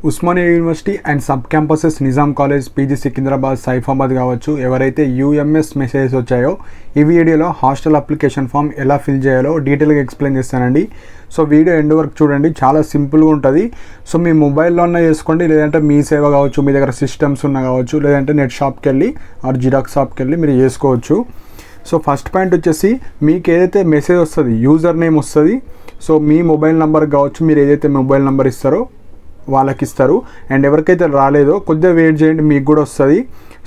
Osmania university and sub campuses Nizam college, PG Secunderabad, Saifabad కావచ్చు, ఎవరైతే UMS messages వచ్చాయో ఈ వీడియోలో హాస్టల్ అప్లికేషన్ ఫామ్ ఎలా ఫిల్ చేయాలో డీటెయిల్గా ఎక్స్ప్లెయిన్ చేస్తానండి. సో వీడియో ఎండ్ వరకు చూడండి, చాలా సింపుల్గా ఉంటుంది. సో మీ మొబైల్లో ఉన్న చేసుకోండి, లేదంటే మీ సేవ కావచ్చు, మీ దగ్గర సిస్టమ్స్ ఉన్న కావచ్చు, లేదంటే నెట్ షాప్కి వెళ్ళి ఆర్ జిరాక్స్ షాప్కి వెళ్ళి మీరు చేసుకోవచ్చు. సో ఫస్ట్ పాయింట్ వచ్చేసి మీకు ఏదైతే మెసేజ్ వస్తుంది, యూజర్ నేమ్ వస్తుంది. సో మీ మొబైల్ నెంబర్ కావచ్చు, మీరు ఏదైతే మొబైల్ నెంబర్ ఇస్తారో వాళ్ళకి ఇస్తారు. అండ్ ఎవరికైతే రాలేదో కొద్దిగా వెయిట్ చేయండి, మీకు కూడా వస్తుంది.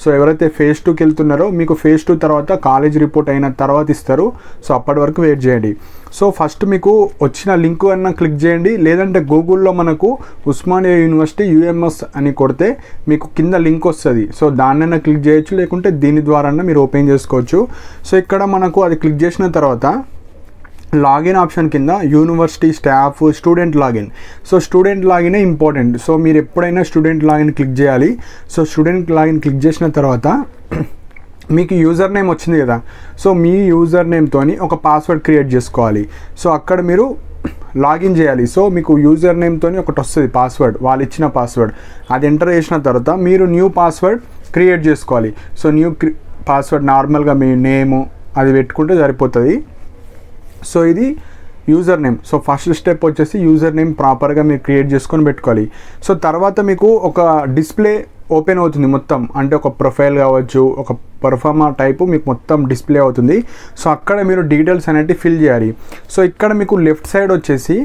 సో ఎవరైతే ఫేజ్ 2కి వెళ్తున్నారో మీకు ఫేజ్ 2 తర్వాత కాలేజ్ రిపోర్ట్ అయిన తర్వాత ఇస్తారు. సో అప్పటి వరకు వెయిట్ చేయండి. సో ఫస్ట్ మీకు వచ్చిన లింక్ అన్న క్లిక్ చేయండి, లేదంటే గూగుల్లో మనకు ఉస్మానియా యూనివర్సిటీ యూఎంఎస్ అని కొడితే మీకు కింద లింక్ వస్తుంది. సో దాన్నైనా క్లిక్ చేయొచ్చు, లేకుంటే దీని ద్వారా మీరు ఓపెన్ చేసుకోవచ్చు. సో ఇక్కడ మనకు అది క్లిక్ చేసిన తర్వాత లాగిన్ ఆప్షన్ కింద university staff student login. So student లాగినే ఇంపార్టెంట్. సో మీరు ఎప్పుడైనా స్టూడెంట్ లాగిన్ క్లిక్ చేయాలి. సో స్టూడెంట్ లాగిన్ క్లిక్ చేసిన తర్వాత మీకు యూజర్ నేమ్ వచ్చింది కదా, సో మీ యూజర్ నేమ్తో ఒక పాస్వర్డ్ క్రియేట్ చేసుకోవాలి. సో అక్కడ మీరు లాగిన్ చేయాలి. సో మీకు యూజర్ నేమ్తో ఒకటి వస్తుంది పాస్వర్డ్, వాళ్ళు ఇచ్చిన పాస్వర్డ్. అది ఎంటర్ చేసిన తర్వాత మీరు న్యూ పాస్వర్డ్ క్రియేట్ చేసుకోవాలి. సో న్యూ పాస్వర్డ్ నార్మల్గా మీ నేము అది పెట్టుకుంటే సరిపోతుంది. సో ఇది user name. So first step వచ్చేసి యూజర్ నేమ్ ప్రాపర్గా మీరు క్రియేట్ చేసుకొని పెట్టుకోవాలి. సో తర్వాత మీకు ఒక డిస్ప్లే ఓపెన్ అవుతుంది మొత్తం, అంటే ఒక ప్రొఫైల్ కావచ్చు, ఒక పర్ఫార్మా టైపు మీకు మొత్తం డిస్ప్లే అవుతుంది. సో అక్కడ మీరు డీటెయిల్స్ అనేవి ఫిల్ చేయాలి. సో ఇక్కడ మీకు లెఫ్ట్ సైడ్ వచ్చేసి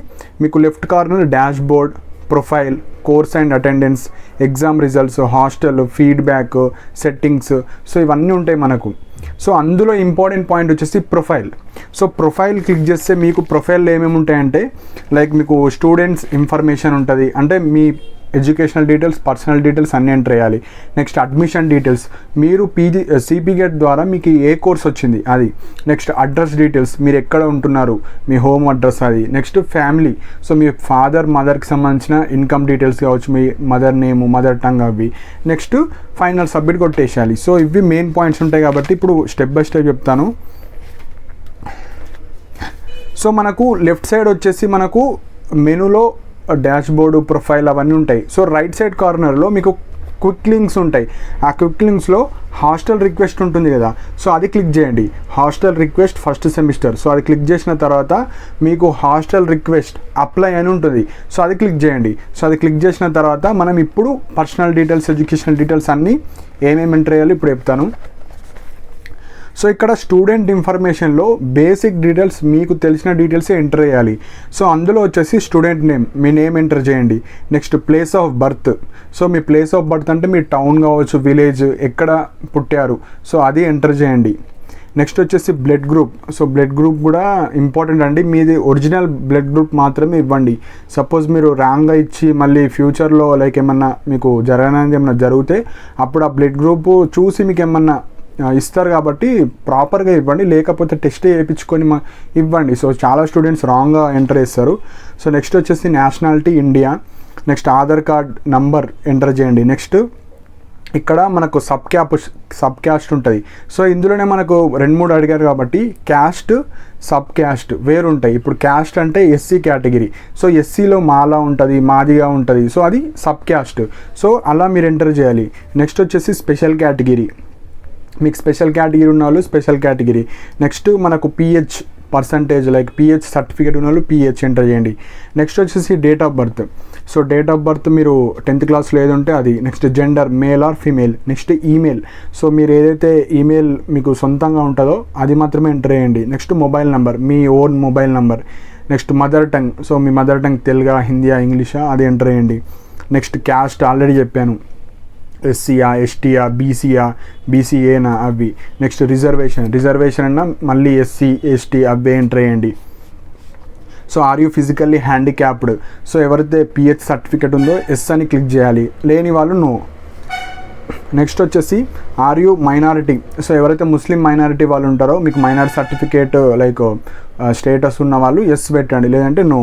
మీకు left corner dash board, profile, course and attendance, exam results, hostel feedback, settings, so ఇవన్నీ ఉంటాయి మనకు. సో అందులో ఇంపార్టెంట్ పాయింట్ వచ్చేసి ప్రొఫైల్. సో ప్రొఫైల్ క్లిక్ చేస్తే మీకు ప్రొఫైల్లో ఏమేమి ఉంటాయంటే లైక్ మీకు స్టూడెంట్స్ ఇన్ఫర్మేషన్ ఉంటుంది, అంటే మీ ఎడ్యుకేషనల్ డీటెయిల్స్, పర్సనల్ డీటెయిల్స్ అన్నీ ఎంటర్ చేయాలి. నెక్స్ట్ అడ్మిషన్ డీటెయిల్స్, మీరు సిపి గేట్ ద్వారా మీకు ఏ కోర్స్ వచ్చింది అది. నెక్స్ట్ అడ్రస్ డీటెయిల్స్, మీరు ఎక్కడ ఉంటున్నారు, మీ హోమ్ అడ్రస్ అది. నెక్స్ట్ ఫ్యామిలీ, సో మీ ఫాదర్ మదర్కి సంబంధించిన ఇన్కమ్ డీటెయిల్స్ కావచ్చు, మీ మదర్ నేము, మదర్ టంగ్ అవి. నెక్స్ట్ ఫైనల్ సబ్మిట్ కొట్టేసేయాలి. సో ఇవి మెయిన్ పాయింట్స్ ఉంటాయి కాబట్టి ఇప్పుడు స్టెప్ బై స్టెప్ చెప్తాను. సో మనకు లెఫ్ట్ సైడ్ వచ్చేసి మనకు మెనూలో డాష్ బోర్డు, ప్రొఫైల్ అవన్నీ ఉంటాయి. సో రైట్ సైడ్ కార్నర్లో మీకు క్విక్ లింక్స్ ఉంటాయి. ఆ క్విక్ లింక్స్లో హాస్టల్ రిక్వెస్ట్ ఉంటుంది కదా, సో అది క్లిక్ చేయండి. Hostel request first semester. So అది క్లిక్ చేసిన తర్వాత మీకు హాస్టల్ రిక్వెస్ట్ అప్లై అని ఉంటుంది. సో అది క్లిక్ చేయండి. సో అది క్లిక్ చేసిన తర్వాత మనం ఇప్పుడు పర్సనల్ డీటెయిల్స్, ఎడ్యుకేషనల్ డీటెయిల్స్ అన్నీ ఏమేమి ఎంటర్ చేయాలో ఇప్పుడు చెప్తాను. సో ఇక్కడ స్టూడెంట్ ఇన్ఫర్మేషన్లో బేసిక్ డీటెయిల్స్, మీకు తెలిసిన డీటెయిల్సే ఎంటర్ చేయాలి. సో అందులో వచ్చేసి స్టూడెంట్ నేమ్, మీ నేమ్ ఎంటర్ చేయండి. Next place of birth. So me place of birth అంటే మీ టౌన్ కావచ్చు, విలేజ్, ఎక్కడ పుట్టారు, సో అది ఎంటర్ చేయండి. నెక్స్ట్ వచ్చేసి blood group. So blood group కూడా ఇంపార్టెంట్ అండి, మీది ఒరిజినల్ బ్లడ్ గ్రూప్ మాత్రమే ఇవ్వండి. సపోజ్ మీరు రాంగ్గా ఇచ్చి మళ్ళీ ఫ్యూచర్లో లైక్ ఏమన్నా మీకు జరగనది ఏమన్నా జరిగితే అప్పుడు ఆ బ్లడ్ గ్రూప్ చూసి మీకు ఏమన్నా ఇస్తారు కాబట్టి ప్రాపర్గా ఇవ్వండి, లేకపోతే టెస్ట్ చేయించుకొని ఇవ్వండి. సో చాలా స్టూడెంట్స్ రాంగ్గా ఎంటర్ చేస్తారు. సో నెక్స్ట్ వచ్చేసి nationality India. Next Aadhaar card number enter చేయండి. నెక్స్ట్ ఇక్కడ మనకు సబ్ క్యాస్ట్ ఉంటుంది. సో ఇందులోనే మనకు 2-3 అడిగారు కాబట్టి క్యాస్ట్, సబ్ క్యాస్ట్ వేరు ఉంటాయి. ఇప్పుడు క్యాస్ట్ అంటే ఎస్సీ కేటగిరీ. సో ఎస్సీలో మాలా ఉంటుంది, మాదిగా ఉంటుంది, సో అది సబ్ క్యాస్ట్. సో అలా మీరు ఎంటర్ చేయాలి. నెక్స్ట్ వచ్చేసి స్పెషల్ కేటగిరీ, మీకు స్పెషల్ కేటగిరీ ఉన్న వాళ్ళు స్పెషల్ కేటగిరీ. నెక్స్ట్ మనకు pH percentage, like pH certificate ఉన్న వాళ్ళు పిహెచ్ ఎంటర్ చేయండి. నెక్స్ట్ వచ్చేసి date of birth. So date of birth మీరు 10th క్లాస్లో ఏది ఉంటే అది. Next gender, male or female. Next email, so మీరు ఏదైతే ఈమెయిల్ మీకు సొంతంగా ఉంటుందో అది మాత్రమే ఎంటర్ చేయండి. నెక్స్ట్ మొబైల్ నెంబర్, మీ own mobile number. Next mother tongue, so మీ మదర్ టంగ్ తెలుగా, హిందీయా, ఇంగ్లీషా అది ఎంటర్ చేయండి. నెక్స్ట్ క్యాస్ట్ ఆల్రెడీ చెప్పాను, ఎస్సీయా, ఎస్టీయా, బీసీయా, బీసీఏనా అవి. నెక్స్ట్ రిజర్వేషన్ అన్న మళ్ళీ ఎస్సీ, ఎస్టీ అవే ఎంటర్ చేయండి. So are you physically handicapped, so ఎవరైతే పిహెచ్ సర్టిఫికేట్ ఉందో ఎస్ అని క్లిక్ చేయాలి, లేని వాళ్ళు నో. నెక్స్ట్ వచ్చేసి ఆర్ యూ మైనారిటీ. సో ఎవరైతే ముస్లిం మైనారిటీ వాళ్ళు ఉంటారో మీకు మైనారిటీ సర్టిఫికేట్ లైక్ స్టేటస్ ఉన్న వాళ్ళు ఎస్ పెట్టండి, లేదంటే no.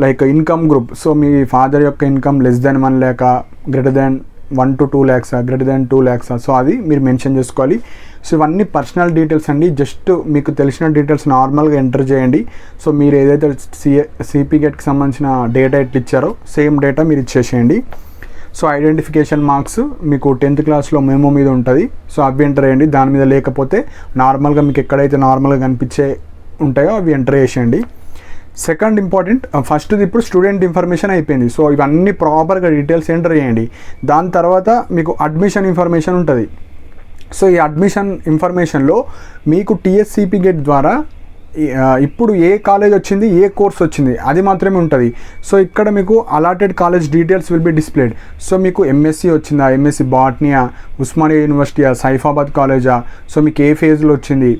Like income group, so మీ ఫాదర్ యొక్క income <1 lakh, greater than 1 to 2 lakhs, greater than 2 lakhs, so అది మీరు మెన్షన్ చేసుకోవాలి. సో ఇవన్నీ పర్సనల్ డీటెయిల్స్ అండి, జస్ట్ మీకు తెలిసిన డీటెయిల్స్ నార్మల్గా ఎంటర్ చేయండి. సో మీరు ఏదైతే సిపి గేట్కి సంబంధించిన డేటా ఎట్లా ఇచ్చారో సేమ్ డేటా మీరు ఇచ్చేసేయండి. సో ఐడెంటిఫికేషన్ మార్క్స్ మీకు 10th క్లాస్లో మెమో మీద ఉంటుంది, సో అవి ఎంటర్ చేయండి. దాని మీద లేకపోతే నార్మల్గా మీకు ఎక్కడైతే నార్మల్గా కనిపించే ఉంటాయో అవి ఎంటర్ చేసేయండి. సెకండ్ ఇంపార్టెంట్, ఫస్ట్ది ఇప్పుడు స్టూడెంట్ ఇన్ఫర్మేషన్ అయిపోయింది. సో ఇవన్నీ ప్రాపర్గా డీటెయిల్స్ ఎంటర్ చేయండి. దాని తర్వాత మీకు అడ్మిషన్ ఇన్ఫర్మేషన్ ఉంటుంది. సో ఈ అడ్మిషన్ ఇన్ఫర్మేషన్లో మీకు టీఎస్సిపి గేట్ ద్వారా ఇప్పుడు ఏ కాలేజ్ వచ్చింది, ఏ కోర్స్ వచ్చింది అది మాత్రమే ఉంటుంది. సో ఇక్కడ మీకు allotted college details will be displayed. So మీకు ఎంఎస్సి వచ్చిందా, ఎంఎస్సి బాట్నియా, ఉస్మానియా యూనివర్సిటీయా, సైఫాబాద్ కాలేజా, సో మీకు ఏ ఫేజ్లో వచ్చింది,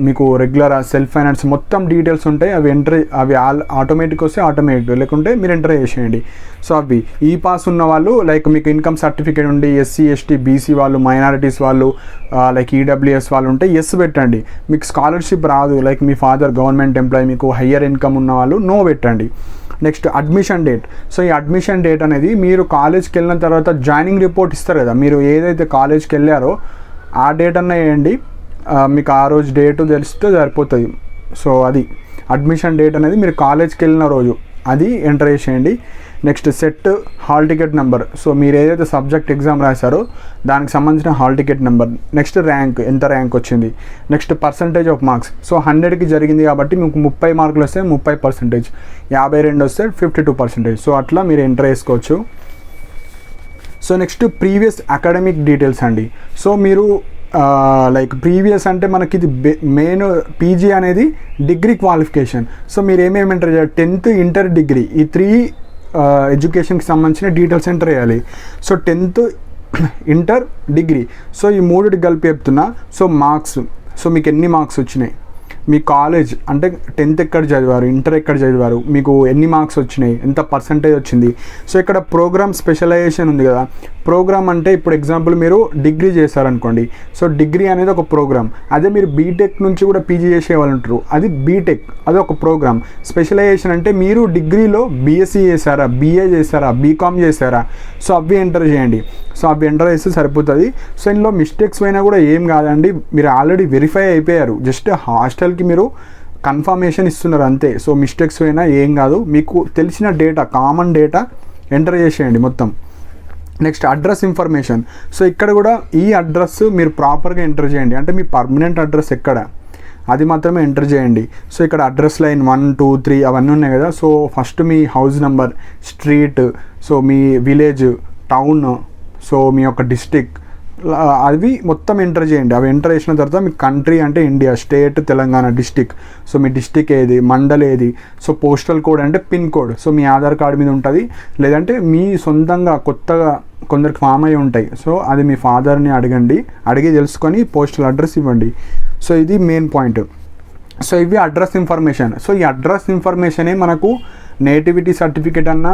మీకు రెగ్యులర్ సెల్ఫ్ ఫైనాన్స్ మొత్తం డీటెయిల్స్ ఉంటాయి. అవి ఆటోమేటిక్ వస్తే ఆటోమేటిక్, లేకుంటే మీరు ఎంటర్ చేసేయండి. సో అవి ఈ పాస్ ఉన్న వాళ్ళు లైక్ మీకు ఇన్కమ్ సర్టిఫికేట్ ఉండి ఎస్సీ ఎస్టీ బీసీ వాళ్ళు, మైనారిటీస్ వాళ్ళు, లైక్ ఈడబ్ల్యూఎస్ వాళ్ళు ఉంటే ఎస్ పెట్టండి. మీకు స్కాలర్షిప్ రాదు, లైక్ మీ ఫాదర్ గవర్నమెంట్ ఎంప్లాయీ, మీకు హయ్యర్ ఇన్కమ్ ఉన్న వాళ్ళు నో పెట్టండి. Next admission date. సో ఈ అడ్మిషన్ డేట్ అనేది మీరు కాలేజ్కి వెళ్ళిన తర్వాత జాయినింగ్ రిపోర్ట్ ఇస్తారు కదా, మీరు ఏదైతే కాలేజ్కి వెళ్ళారో ఆ డేట్ అన్న వేయండి. మీకు ఆ రోజు డేటు తెలిస్తే సరిపోతుంది. సో అది అడ్మిషన్ డేట్ అనేది మీరు కాలేజ్కి వెళ్ళిన రోజు అది ఎంటర్ చేసేయండి. Next set hall ticket number. So మీరు ఏదైతే సబ్జెక్ట్ ఎగ్జామ్ రాశారో దానికి సంబంధించిన hall ticket number. Next rank, ఎంత ర్యాంక్ వచ్చింది. Next percentage of marks. So 100కి జరిగింది కాబట్టి మీకు 30 మార్కులు వస్తే 30%, 52 వస్తే 52%. సో అట్లా మీరు ఎంటర్ చేసుకోవచ్చు. So next previous academic details అండి. సో మీరు లైక్ ప్రీవియస్ అంటే మనకి ఇది మెయిన్ పీజీ అనేది డిగ్రీ క్వాలిఫికేషన్. సో మీరు ఏమేమి ఎంటర్ చేయాలి, 10th, ఇంటర్, డిగ్రీ, ఈ 3 ఎడ్యుకేషన్కి సంబంధించిన డీటెయిల్స్ ఎంటర్ చేయాలి. So 10th, inter, degree, so ఈ 3కి కలిపి చెప్తున్నా. సో మార్క్స్, సో మీకు ఎన్ని మార్క్స్ వచ్చినాయి, మీ కాలేజ్ అంటే 10th ఎక్కడ చదివారు, ఇంటర్ ఎక్కడ చదివారు, మీకు ఎన్ని మార్క్స్ వచ్చినాయి, ఎంత పర్సంటేజ్ వచ్చింది. సో ఇక్కడ ప్రోగ్రామ్ స్పెషలైజేషన్ ఉంది కదా, ప్రోగ్రామ్ అంటే ఇప్పుడు ఎగ్జాంపుల్ మీరు డిగ్రీ చేశారనుకోండి. సో డిగ్రీ అనేది ఒక ప్రోగ్రామ్. అదే మీరు బీటెక్ నుంచి కూడా పీజీ చేసే వాళ్ళు ఉంటారు, అది బీటెక్, అది ఒక ప్రోగ్రామ్. స్పెషలైజేషన్ అంటే మీరు డిగ్రీలో బీఎస్సీ చేశారా, బీఏ చేశారా, బీకామ్ చేశారా, సో అవి ఎంటర్ చేయండి. సో అవి ఎంటర్ చేస్తే సరిపోతుంది. సో ఇందులో మిస్టేక్స్ అయినా కూడా ఏం కాదండి, మీరు ఆల్రెడీ వెరిఫై అయిపోయారు, జస్ట్ హాస్టల్కి మీరు కన్ఫర్మేషన్ ఇస్తున్నారు అంతే. సో మిస్టేక్స్ అయినా ఏం కాదు, మీకు తెలిసిన డేటా, కామన్ డేటా ఎంటర్ చేసేయండి మొత్తం. Next address information. సో ఇక్కడ కూడా ఈ అడ్రస్ మీరు ప్రాపర్గా ఎంటర్ చేయండి, అంటే మీ పర్మనెంట్ అడ్రస్ ఎక్కడ అది మాత్రమే ఎంటర్ చేయండి. సో ఇక్కడ అడ్రస్ లైన్ 1, 2, 3 అవన్నీ ఉన్నాయి కదా. సో ఫస్ట్ మీ హౌస్ నెంబర్, స్ట్రీట్, సో మీ విలేజ్, టౌన్, సో మీ యొక్క డిస్టిక్, అవి మొత్తం ఎంటర్ చేయండి. అవి ఎంటర్ చేసిన తర్వాత మీ కంట్రీ అంటే India, state Telangana, district, so మీ డిస్టిక్ ఏది, మండల్ ఏది, సో పోస్టల్ కోడ్ అంటే పిన్ కోడ్, సో మీ ఆధార్ కార్డు మీద ఉంటుంది, లేదంటే మీ సొంతంగా కొత్తగా కొందరికి ఫామ్ అయి ఉంటాయి. సో అది మీ ఫాదర్ని అడిగి తెలుసుకొని పోస్టల్ అడ్రస్ ఇవ్వండి. సో ఇది మెయిన్ పాయింట్. సో ఇవి అడ్రస్ ఇన్ఫర్మేషన్. సో ఈ అడ్రస్ ఇన్ఫర్మేషనే మనకు నేటివిటీ సర్టిఫికేట్ అన్న,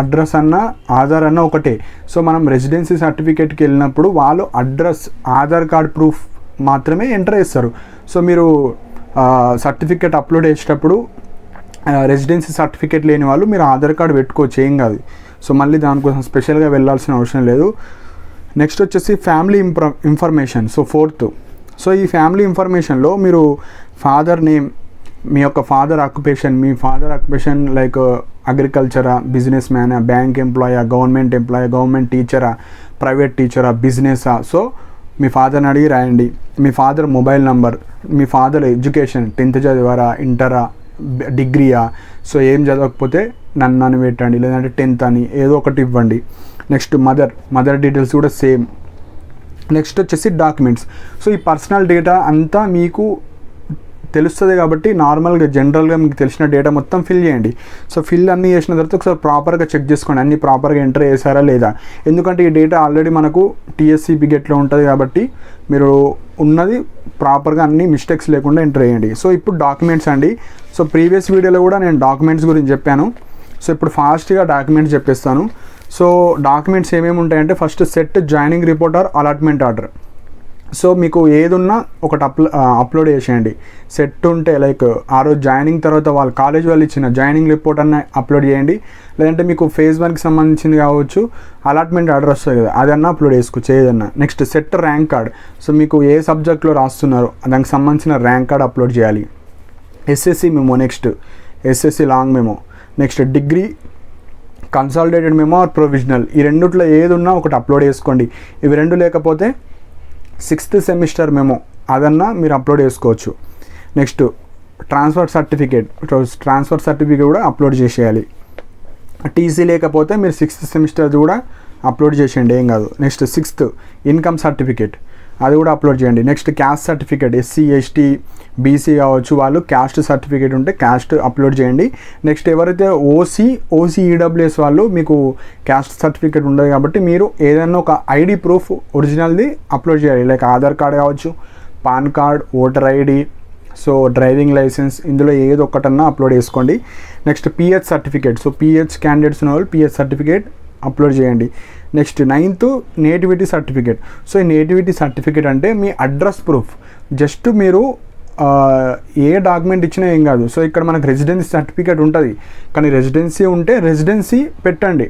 అడ్రస్ అన్న, ఆధార్ అన్న ఒకటే. సో మనం రెసిడెన్సీ సర్టిఫికేట్కి వెళ్ళినప్పుడు వాళ్ళు అడ్రస్, ఆధార్ కార్డ్ ప్రూఫ్ మాత్రమే ఎంటర్ చేస్తారు. సో మీరు సర్టిఫికేట్ అప్లోడ్ చేసేటప్పుడు రెసిడెన్సీ సర్టిఫికేట్ లేని వాళ్ళు మీరు ఆధార్ కార్డు పెట్టుకోవచ్చు, ఏం కాదు. సో మళ్ళీ దానికోసం స్పెషల్గా వెళ్ళాల్సిన అవసరం లేదు. నెక్స్ట్ వచ్చేసి ఫ్యామిలీ ఇన్ఫర్మేషన్. So 4th. సో ఈ ఫ్యామిలీ ఇన్ఫర్మేషన్లో మీరు ఫాదర్ నేమ్, మీ యొక్క ఫాదర్ ఆక్యుపేషన్ లైక్ అగ్రికల్చరా, బిజినెస్ మ్యానా, బ్యాంక్ ఎంప్లాయా, గవర్నమెంట్ టీచరా, ప్రైవేట్ టీచరా, బిజినెసా, సో మీ ఫాదర్ని అడిగి రాయండి. మీ ఫాదర్ మొబైల్ నంబర్, మీ ఫాదర్ ఎడ్యుకేషన్ 10th చదివారా, ఇంటరా, డిగ్రీయా, సో ఏం చదవకపోతే నన్ను అని పెట్టండి, లేదంటే 10th అని ఏదో ఒకటి ఇవ్వండి. నెక్స్ట్ మదర్ డీటెయిల్స్ కూడా సేమ్. నెక్స్ట్ వచ్చేసి డాక్యుమెంట్స్. సో ఈ పర్సనల్ డేటా అంతా మీకు తెలుస్తుంది కాబట్టి నార్మల్గా జనరల్గా మీకు తెలిసిన డేటా మొత్తం ఫిల్ చేయండి. సో ఫిల్ అన్నీ చేసిన తర్వాత ఒకసారి ప్రాపర్గా చెక్ చేసుకోండి అన్నీ ప్రాపర్గా ఎంటర్ చేశారా లేదా. ఎందుకంటే ఈ డేటా ఆల్రెడీ మనకు టీఎస్సిపి గేట్లో ఉంటుంది కాబట్టి మీరు ఉన్నది ప్రాపర్గా అన్ని మిస్టేక్స్ లేకుండా ఎంటర్ చేయండి. సో ఇప్పుడు డాక్యుమెంట్స్ అండి. సో ప్రీవియస్ వీడియోలో కూడా నేను డాక్యుమెంట్స్ గురించి చెప్పాను. సో ఇప్పుడు ఫాస్ట్గా డాక్యుమెంట్స్ చెప్పేస్తాను. సో డాక్యుమెంట్స్ ఏమేమి ఉంటాయంటే first SET joining report or allotment order. So మీకు ఏదున్నా ఒకటి అప్లోడ్ చేసేయండి. సెట్ ఉంటే లైక్ ఆ రోజు జాయినింగ్ తర్వాత వాళ్ళ కాలేజ్ వాళ్ళు ఇచ్చిన జాయినింగ్ రిపోర్ట్ అన్న అప్లోడ్ చేయండి. లేదంటే మీకు ఫేజ్ 1కి సంబంధించింది కావచ్చు, అలాట్మెంట్ ఆర్డర్ వస్తుంది కదా, అదన్నా అప్లోడ్ చేసుకోవచ్చు ఏదన్నా. Next SET rank card. So మీకు ఏ సబ్జెక్ట్లో రాస్తున్నారో దానికి సంబంధించిన ర్యాంక్ కార్డ్ అప్లోడ్ చేయాలి. SSC memo, next SSC long memo, next degree consolidated memo or provisional, ఈ రెండిట్లో ఏది ఉన్నా ఒకటి అప్లోడ్ చేసుకోండి. ఇవి రెండు లేకపోతే 6th సెమిస్టర్ మెమో అదన్నా మీరు అప్లోడ్ చేసుకోవచ్చు. నెక్స్ట్ ట్రాన్స్ఫర్ సర్టిఫికేట్ కూడా అప్లోడ్ చేసేయాలి. టీసీ లేకపోతే మీరు 6th సెమిస్టర్ది కూడా అప్లోడ్ చేసేయండి, ఏం కాదు. నెక్స్ట్ 6th ఇన్కమ్ సర్టిఫికేట్ అది కూడా అప్లోడ్ చేయండి. Next caste certificate, SC ST BC కావచ్చు, వాళ్ళు క్యాస్ట్ సర్టిఫికేట్ ఉంటే క్యాస్ట్ అప్లోడ్ చేయండి. నెక్స్ట్ ఎవరైతే ఓసీ ఈడబ్ల్యూఎస్ వాళ్ళు మీకు క్యాస్ట్ సర్టిఫికేట్ ఉండదు కాబట్టి మీరు ఏదైనా ఒక ఐడి ప్రూఫ్ ఒరిజినల్ది అప్లోడ్ చేయాలి. లైక్ ఆధార్ కార్డ్ కావచ్చు, PAN card, voter ID, so driving licence, ఇందులో ఏదో ఒకటన్నా అప్లోడ్ చేసుకోండి. Next PH certificate, so PH candidates ఉన్న వాళ్ళు పిహెచ్ సర్టిఫికేట్ అప్లోడ్ చేయండి. Next 9th nativity certificate. So ఈ నేటివిటీ సర్టిఫికేట్ అంటే మీ అడ్రస్ ప్రూఫ్. జస్ట్ మీరు ఏ డాక్యుమెంట్ ఇచ్చినా ఏం కాదు. సో ఇక్కడ మనకు రెసిడెన్సీ సర్టిఫికేట్ ఉంటుంది, కానీ రెసిడెన్సీ ఉంటే రెసిడెన్సీ పెట్టండి.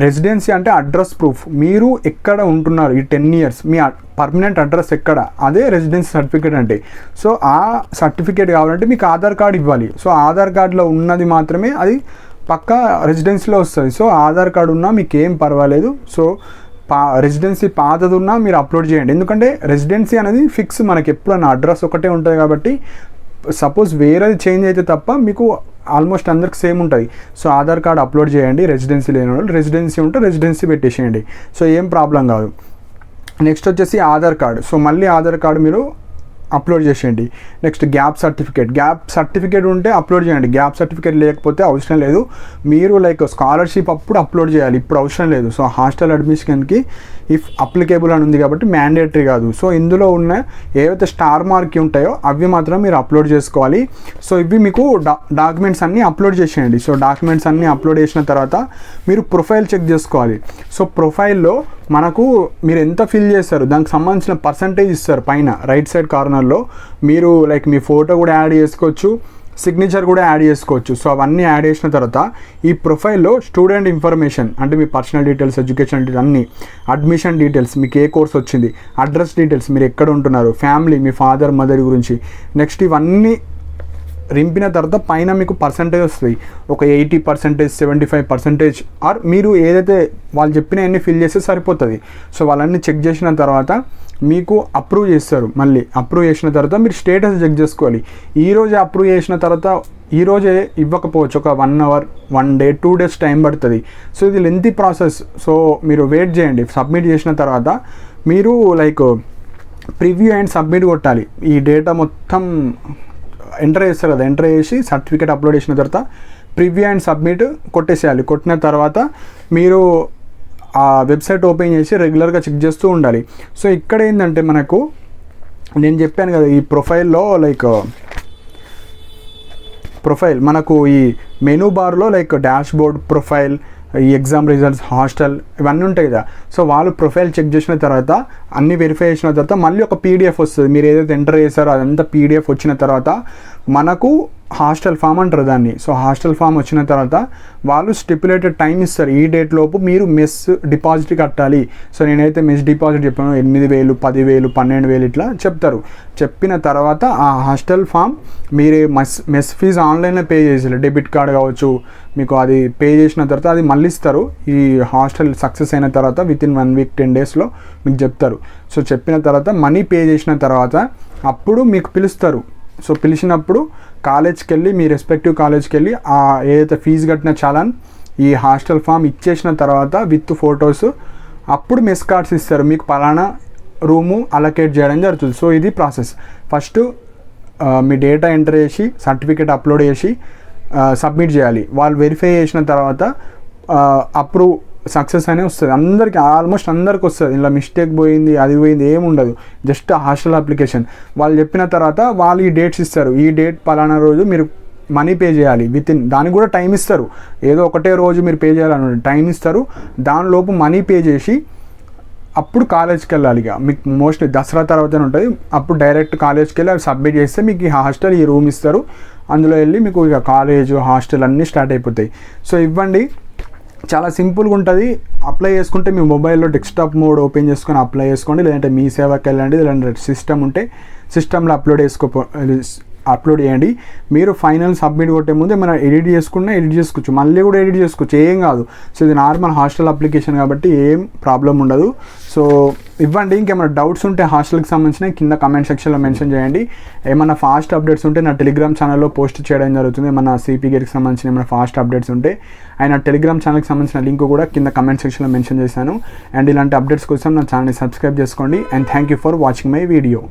రెసిడెన్సీ అంటే అడ్రస్ ప్రూఫ్, మీరు ఎక్కడ ఉంటున్నారు ఈ 10 years మీ పర్మనెంట్ అడ్రస్ ఎక్కడ, అదే రెసిడెన్సీ సర్టిఫికేట్ అంటే. సో ఆ సర్టిఫికేట్ కావాలంటే మీకు ఆధార్ కార్డ్ ఇవ్వాలి. సో ఆధార్ కార్డులో ఉన్నది మాత్రమే అది పక్కా రెసిడెన్సీలో వస్తుంది. సో ఆధార్ కార్డు ఉన్నా మీకు ఏం పర్వాలేదు. సో రెసిడెన్సీ పాతది ఉన్నా మీరు అప్లోడ్ చేయండి, ఎందుకంటే రెసిడెన్సీ అనేది ఫిక్స్, మనకి ఎప్పుడన్నా అడ్రస్ ఒకటే ఉంటుంది కాబట్టి సపోజ్ వేరేది చేంజ్ అయితే తప్ప మీకు ఆల్మోస్ట్ అందరికి సేమ్ ఉంటుంది. సో ఆధార్ కార్డ్ అప్లోడ్ చేయండి. రెసిడెన్సీ లేని వాళ్ళు రెసిడెన్సీ ఉంటే రెసిడెన్సీ పెట్టేసేయండి, సో ఏం ప్రాబ్లం కాదు. నెక్స్ట్ వచ్చేసి ఆధార్ కార్డు. సో మళ్ళీ ఆధార్ కార్డు మీరు అప్లోడ్ చేసేయండి. నెక్స్ట్ గ్యాప్ సర్టిఫికేట్ ఉంటే అప్లోడ్ చేయండి. గ్యాప్ సర్టిఫికేట్ లేకపోతే అవసరం లేదు. మీరు లైక్ స్కాలర్షిప్ అప్పుడు అప్లోడ్ చేయాలి, ఇప్పుడు అవసరం లేదు. సో హాస్టల్ అడ్మిషన్కి ఇఫ్ అప్లికేబుల్ అని ఉంది కాబట్టి మ్యాండేటరీ కాదు. సో ఇందులో ఉన్న ఏవైతే స్టార్ మార్క్ ఉంటాయో అవి మాత్రం మీరు అప్లోడ్ చేసుకోవాలి. సో ఇవి మీకు డాక్యుమెంట్స్ అన్నీ అప్లోడ్ చేసేయండి. సో డాక్యుమెంట్స్ అన్నీ అప్లోడ్ చేసిన తర్వాత మీరు ప్రొఫైల్ చెక్ చేసుకోవాలి. సో ప్రొఫైల్లో మనకు మీరు ఎంత ఫిల్ చేస్తారు దానికి సంబంధించిన పర్సంటేజ్ ఇస్తారు పైన రైట్ సైడ్ కార్నర్లో. మీరు లైక్ మీ ఫోటో కూడా యాడ్ చేసుకోవచ్చు, సిగ్నేచర్ కూడా యాడ్ చేసుకోవచ్చు. సో అవన్నీ యాడ్ చేసిన తర్వాత ఈ ప్రొఫైల్లో స్టూడెంట్ ఇన్ఫర్మేషన్ అంటే మీ పర్సనల్ డీటెయిల్స్, ఎడ్యుకేషన్ డీటెయిల్స్ అన్నీ, అడ్మిషన్ డీటెయిల్స్, మీకు ఏ కోర్స్ వచ్చింది, అడ్రస్ డీటెయిల్స్, మీరు ఎక్కడ ఉంటున్నారు, ఫ్యామిలీ, మీ ఫాదర్ మదర్ గురించి. నెక్స్ట్ ఇవన్నీ రింపిన తర్వాత పైన మీకు పర్సంటేజ్ వస్తుంది. ఒక 80%, 75%, ఆర్ మీరు ఏదైతే వాళ్ళు చెప్పినవన్నీ ఫిల్ చేస్తే సరిపోతుంది. సో వాళ్ళన్నీ చెక్ చేసిన తర్వాత మీకు అప్రూవ్ చేస్తారు. మళ్ళీ అప్రూవ్ చేసిన తర్వాత మీరు స్టేటస్ చెక్ చేసుకోవాలి. ఈరోజే అప్రూవ్ చేసిన తర్వాత ఈరోజే ఇవ్వకపోవచ్చు, ఒక 1 hour, 1 day, 2 days టైం పడుతుంది. సో ఇది లెంతీ ప్రాసెస్. సో మీరు వెయిట్ చేయండి. సబ్మిట్ చేసిన తర్వాత మీరు లైక్ ప్రివ్యూ అండ్ సబ్మిట్ కొట్టాలి. ఈ డేటా మొత్తం ఎంటర్ చేస్తారు కదా, ఎంటర్ చేసి సర్టిఫికేట్ అప్లోడ్ చేసిన తర్వాత ప్రివ్యూ అండ్ సబ్మిట్ కొట్టేసేయాలి. కొట్టిన తర్వాత మీరు ఆ వెబ్సైట్ ఓపెన్ చేసి రెగ్యులర్గా చెక్ చేస్తూ ఉండాలి. సో ఇక్కడ ఏంటంటే మనకు నేను చెప్పాను కదా, ఈ ప్రొఫైల్లో లైక్ ప్రొఫైల్ మనకు ఈ మెనూ బార్లో లైక్ డాష్ బోర్డ్, ప్రొఫైల్, ఈ ఎగ్జామ్ రిజల్ట్స్, హాస్టల్ ఇవన్నీ ఉంటాయి కదా. సో వాళ్ళు ప్రొఫైల్ చెక్ చేసిన తర్వాత అన్నీ వెరిఫై చేసిన తర్వాత మళ్ళీ ఒక పీడిఎఫ్ వస్తుంది. మీరు ఏదైతే ఎంటర్ చేశారో అదంతా పీడిఎఫ్ వచ్చిన తర్వాత మనకు హాస్టల్ ఫామ్ అంటారు దాన్ని. సో హాస్టల్ ఫామ్ వచ్చిన తర్వాత వాళ్ళు స్టిపులేటెడ్ టైం ఇస్తారు, ఈ డేట్ లోపు మీరు మెస్ డిపాజిట్ కట్టాలి. సో నేనైతే మెస్ డిపాజిట్ చెప్పాను, 8,000, 10,000, 12,000 ఇట్లా చెప్తారు. చెప్పిన తర్వాత ఆ హాస్టల్ ఫామ్ మీరు మెస్ ఫీజు ఆన్లైన్లో పే చేయాలి. డెబిట్ కార్డ్ కావచ్చు, మీకు అది పే చేసిన తర్వాత అది మళ్ళీ ఇస్తారు. ఈ హాస్టల్ సక్సెస్ అయిన తర్వాత వితిన్ 1 week, 10 daysలో మీకు చెప్తారు. సో చెప్పిన తర్వాత మనీ పే చేసిన తర్వాత అప్పుడు మీకు పిలుస్తారు. సో పిలిచినప్పుడు కాలేజ్కి వెళ్ళి, మీ రెస్పెక్టివ్ కాలేజ్కి వెళ్ళి ఏదైతే ఫీజు కట్టిన చాలాన్ ఈ హాస్టల్ ఫామ్ ఇచ్చేసిన తర్వాత విత్ ఫొటోస్ అప్పుడు మెస్ కార్డ్స్ ఇస్తారు. మీకు పలానా రూము అలొకేట్ చేయడం జరుగుతుంది. సో ఇది ప్రాసెస్. ఫస్ట్ మీ డేటా ఎంటర్ చేసి సర్టిఫికేట్ అప్లోడ్ చేసి సబ్మిట్ చేయాలి. వాళ్ళు వెరిఫై చేసిన తర్వాత అప్రూవ్ సక్సెస్ అనే వస్తుంది. అందరికీ ఆల్మోస్ట్ అందరికి వస్తుంది. ఇలా మిస్టేక్ పోయింది, అది పోయింది ఏమి ఉండదు. జస్ట్ హాస్టల్ అప్లికేషన్ వాళ్ళు చెప్పిన తర్వాత వాళ్ళు ఈ డేట్స్ ఇస్తారు. ఈ డేట్ పలానా రోజు మీరు మనీ పే చేయాలి. వితిన్ దానికి కూడా టైం ఇస్తారు. ఏదో ఒకటే రోజు మీరు పే చేయాలన్నమాట, టైం ఇస్తారు. దానిలోపు మనీ పే చేసి అప్పుడు కాలేజ్కి వెళ్ళాలి. ఇక మీకు మోస్ట్లీ దసరా తర్వాతనే ఉంటుంది. అప్పుడు డైరెక్ట్ కాలేజ్కి వెళ్ళి అవి సబ్మిట్ చేస్తే మీకు ఈ హాస్టల్ ఈ రూమ్ ఇస్తారు. అందులో వెళ్ళి మీకు ఇక కాలేజ్ హాస్టల్ అన్నీ స్టార్ట్ అయిపోతాయి. సో ఇవ్వండి, చాలా సింపుల్గా ఉంటుంది. అప్లై చేసుకుంటే మీ మొబైల్లో డెస్క్టాప్ మోడ్ ఓపెన్ చేసుకొని అప్లై చేసుకోండి, లేదంటే మీ సేవకి వెళ్ళండి, లేదంటే సిస్టమ్ ఉంటే సిస్టంలో అప్లోడ్ చేయండి. మీరు ఫైనల్ సబ్మిట్ కొట్టే ముందు ఏమైనా ఎడిట్ చేసుకోవచ్చు, మళ్ళీ కూడా ఎడిట్ చేసుకోవచ్చు, ఏం కాదు. సో ఇది నార్మల్ హాస్టల్ అప్లికేషన్ కాబట్టి ఏం ప్రాబ్లం ఉండదు. సో ఇవ్వండి. ఇంకేమైనా డౌట్స్ ఉంటే హాస్టల్కి సంబంధించిన కింద కమెంట్ సెక్షన్లో మెన్షన్ చేయండి. ఏమైనా ఫాస్ట్ అప్డేట్స్ ఉంటే నా టెలిగ్రామ్ ఛానల్లో పోస్ట్ చేయడం జరుగుతుంది. ఏమైనా సిపి గేట్కి సంబంధించిన ఏమైనా ఫాస్ట్ అప్డేట్స్ ఉంటే ఆయన టెలిగ్రామ్ ఛానల్కి సంబంధించిన లింక్ కూడా కింద కమెంట్ సెక్షన్లో మెన్షన్ చేశాను. అండ్ ఇలాంటి అప్డేట్స్ కోసం నా ఛానల్ని సబ్స్క్రైబ్ చేసుకోండి. And thank you for watching my video.